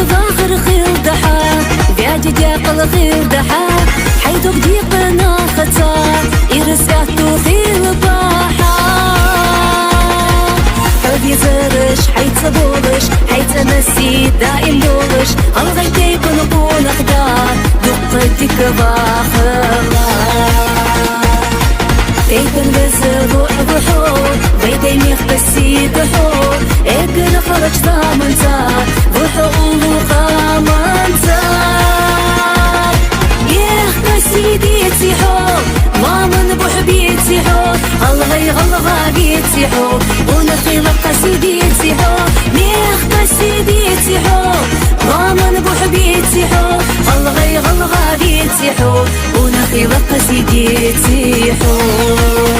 باخر خير ضحى بيعجي جاقل خير ضحى حيث بديقنا خطا إرساتو خير باحا حبي زرش حيث بولش حيث مسي دائم دولش الغيتي بنقول أخدار دقتك باخر تيبن بزر روح بيدي مخبسي دحور اقل خرج ضامن تار بحقوق قامن تار يخبسي ديتي حور ما من بحبيتي حور الله غلغا بيتي حور ونخي لقسي ديتي حور يخبسي ديتي حور ما من بحبيتي حور الله غلغا بيتي حور ونخي لقسي ديتي حور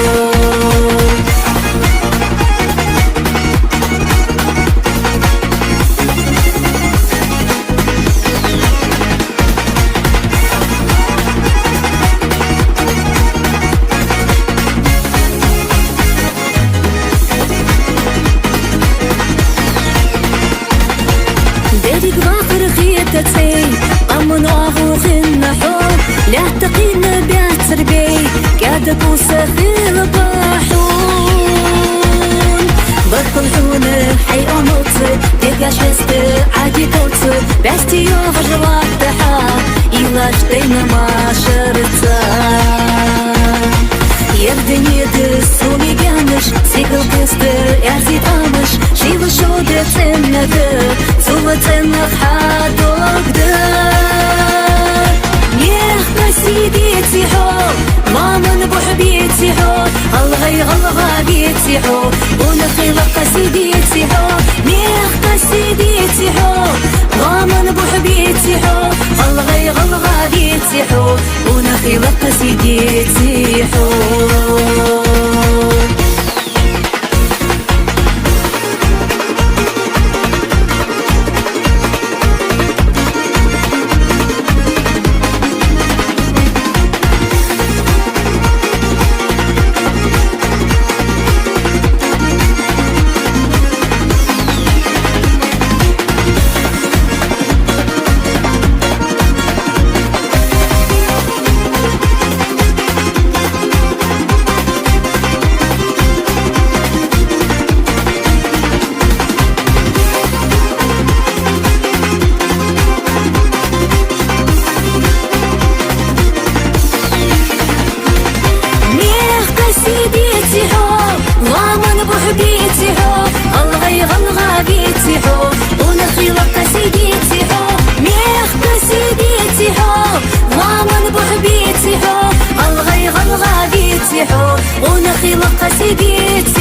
ديك باخر خيتتي أمن أهو خن حور لا تقينا بيعتر بي قاعدة بوسخير باحون بركل حون حي أموت ديكاش هست عادي كوت بستي يوغر واضحة إلاش دينا ما شرطا يردن يدس سومي جانش سيكل كستر يعزي طامش شيل شودة تنذر سوى تنخ حادوك دار يخبسي ديتي حور ما من بحبيتي حور الله غلغا بيتي حور ونخي لقسي ديتي حور يخبسي ديتي حور ما من بحبيتي حور الله غلغا بيتي حور ونخي لقسي ديتي حور بيتي حور الله غلغا بيتي حور ونخي لقسي ديتي حور ميخبسي ديتي حور وامن بحبيتي حور الله غلغا بيتي حور ونخي لقسي ديتي